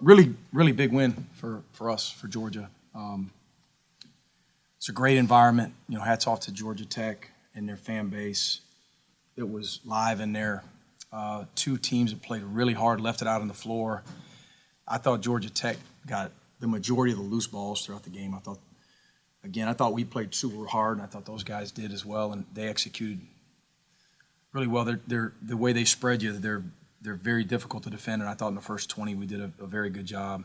Really, really big win for us, for Georgia. It's a great environment. Hats off to Georgia Tech and their fan base. It was live in there. Two teams that played really hard, left it out on the floor. I thought Georgia Tech got the majority of the loose balls throughout the game. I thought we played super hard, and I thought those guys did as well, and they executed really well. The way they spread you, they're very difficult to defend, and I thought in the first 20 we did a very good job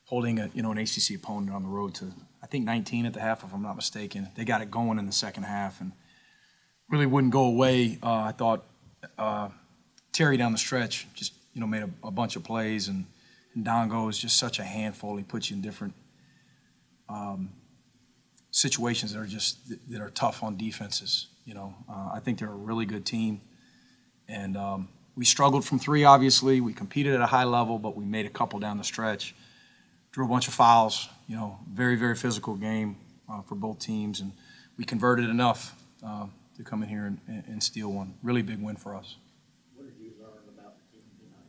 holding an ACC opponent on the road to, I think, 19 at the half, if I'm not mistaken. They got it going in the second half and really wouldn't go away. I thought Terry down the stretch just made a bunch of plays, and Dongo is just such a handful. He puts you in different situations that are tough on defenses. I think they're a really good team, and we struggled from three. Obviously, we competed at a high level, but we made a couple down the stretch. Drew a bunch of fouls. Very, very physical game for both teams, and we converted enough to come in here and steal one. Really big win for us. What did you learn about the team tonight?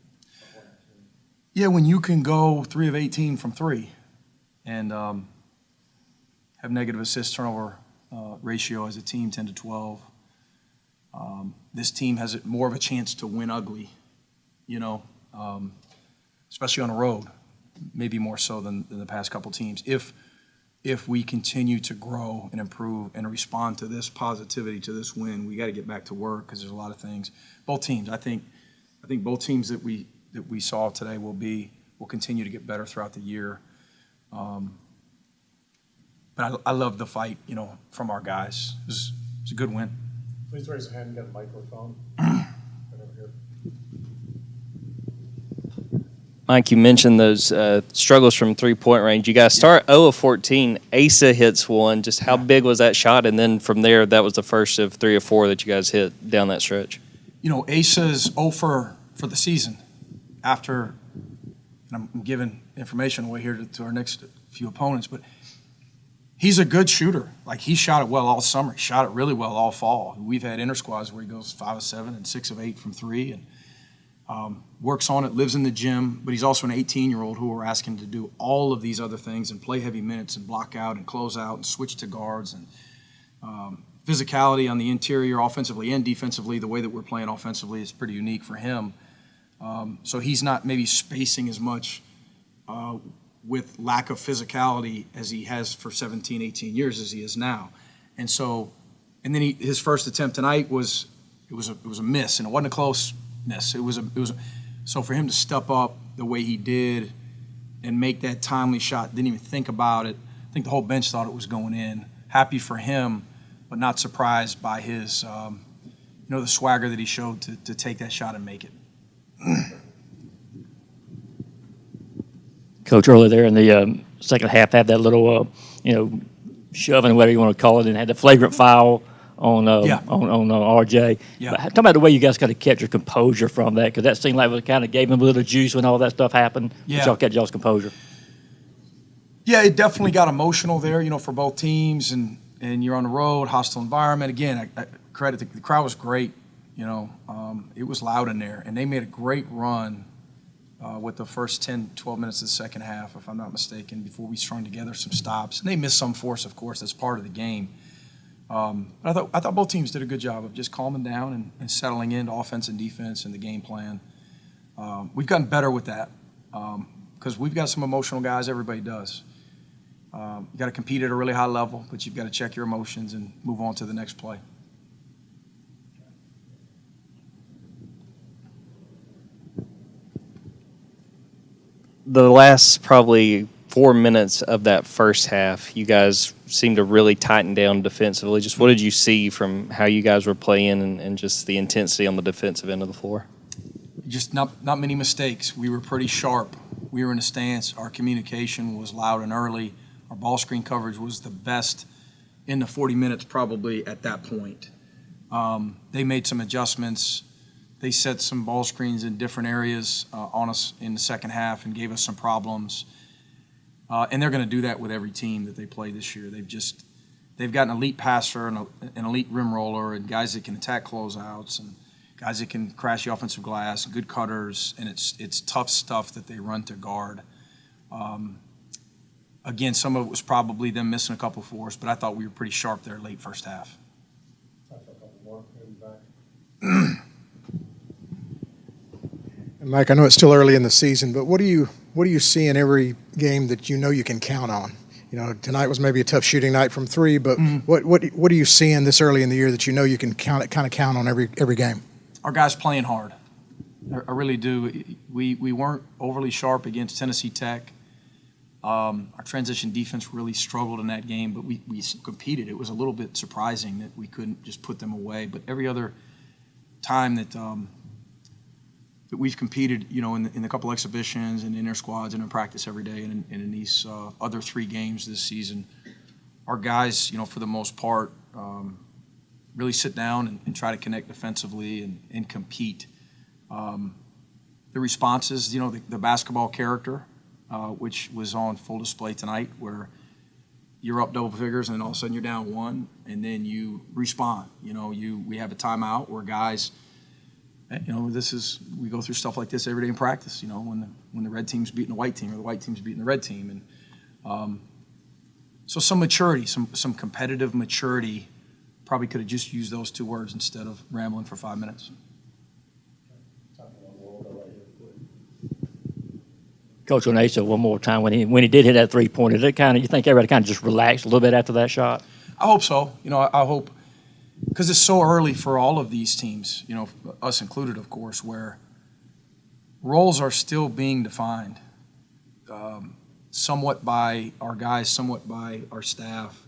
Yeah, when you can go 3 of 18 from three and have negative assist turnover ratio as a team, 10 to 12, this team has more of a chance to win ugly, especially on the road, maybe more so than the past couple teams. If we continue to grow and improve and respond to this positivity, to this win, we got to get back to work because there's a lot of things. Both teams, I think both teams that we saw today will continue to get better throughout the year. But I love the fight, from our guys. It was a good win. Please raise your hand and get a microphone. Right over here. Mike, you mentioned those struggles from three-point range. You guys start 0 of 14. Asa hits one. Just how big was that shot? And then from there, that was the first of 3 or 4 that you guys hit down that stretch. Asa's 0 for the season. After, and I'm giving information away here to our next few opponents, but he's a good shooter. Like, he shot it well all summer. He shot it really well all fall. We've had inter-squads where he goes 5 of 7 and 6 of 8 from 3, and works on it, lives in the gym, but he's also an 18-year-old who we're asking to do all of these other things and play heavy minutes and block out and close out and switch to guards and physicality on the interior, offensively and defensively. The way that we're playing offensively is pretty unique for him. So he's not maybe spacing as much with lack of physicality as he has for 17, 18 years as he is now. And then his first attempt tonight was a miss, and it wasn't a close miss. So for him to step up the way he did and make that timely shot, didn't even think about it. I think the whole bench thought it was going in. Happy for him, but not surprised by his, the swagger that he showed to take that shot and make it. Coach, earlier there in the second half, had that little, shoving, whatever you want to call it, and had the flagrant foul on RJ. Yeah. But talk about the way you guys got to kept your composure from that, because that seemed like it kind of gave him a little juice when all that stuff happened. Yeah. But y'all kept y'all's composure. Yeah, it definitely got emotional there, for both teams, and you're on the road, hostile environment. Again, I credit the crowd was great. It was loud in there, and they made a great run with the first 10, 12 minutes of the second half, if I'm not mistaken, before we strung together some stops. And they missed some force, of course, that's part of the game. But I thought both teams did a good job of just calming down and settling into offense and defense and the game plan. We've gotten better with that because we've got some emotional guys. Everybody does. You got to compete at a really high level, but you've got to check your emotions and move on to the next play. The last probably 4 minutes of that first half, you guys seemed to really tighten down defensively. Just what did you see from how you guys were playing and just the intensity on the defensive end of the floor? Just not many mistakes. We were pretty sharp. We were in a stance. Our communication was loud and early. Our ball screen coverage was the best in the 40 minutes probably at that point. They made some adjustments. They set some ball screens in different areas on us in the second half and gave us some problems. And they're going to do that with every team that they play this year. They've got an elite passer and an elite rim roller and guys that can attack closeouts. And guys that can crash the offensive glass, good cutters, and it's tough stuff that they run to guard. Again, some of it was probably them missing a couple fours, but I thought we were pretty sharp there late first half. Time for a couple more, maybe back. And Mike, I know it's still early in the season, but what do you see in every game that you know you can count on? You know, tonight was maybe a tough shooting night from three, but what are you seeing this early in the year that you know you can count on every game? Our guys playing hard. I really do. We weren't overly sharp against Tennessee Tech. Our transition defense really struggled in that game, but we competed. It was a little bit surprising that we couldn't just put them away. But every other time that we've competed, you know, in a couple exhibitions and inter squads and in practice every day, and in these other 3 games this season, our guys, you know, for the most part, really sit down and try to connect defensively and compete. The responses, you know, the basketball character, which was on full display tonight, where you're up double figures and all of a sudden you're down 1, and then you respond. You know, we have a timeout where guys, you know, we go through stuff like this every day in practice. You know, when the red team's beating the white team or the white team's beating the red team, and so some maturity, some competitive maturity. Probably could have just used those 2 words instead of rambling for 5 minutes. Time for one more, we'll go right here. Coach Onasa, one more time, when he did hit that 3-pointer, did it kind of, you think everybody kind of just relaxed a little bit after that shot? I hope so. You know, I hope, because it's so early for all of these teams, you know, us included, of course, where roles are still being defined, somewhat by our guys, somewhat by our staff,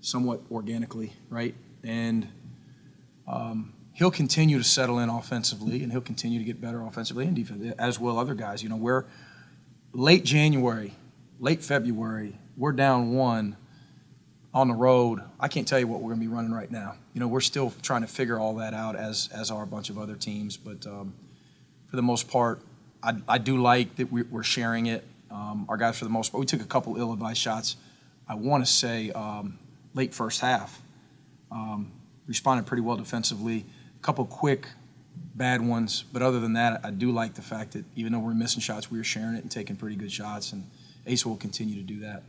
somewhat organically, right? And he'll continue to settle in offensively, and he'll continue to get better offensively and defensively, as will other guys. You know, we're late January, late February, we're down 1 on the road. I can't tell you what we're going to be running right now. You know, we're still trying to figure all that out, as are a bunch of other teams. But for the most part, I do like that we're sharing it. Our guys, for the most part, we took a couple ill-advised shots. I want to say late first half. Responded pretty well defensively. A couple quick bad ones, but other than that, I do like the fact that even though we're missing shots, we were sharing it and taking pretty good shots, and Asa will continue to do that.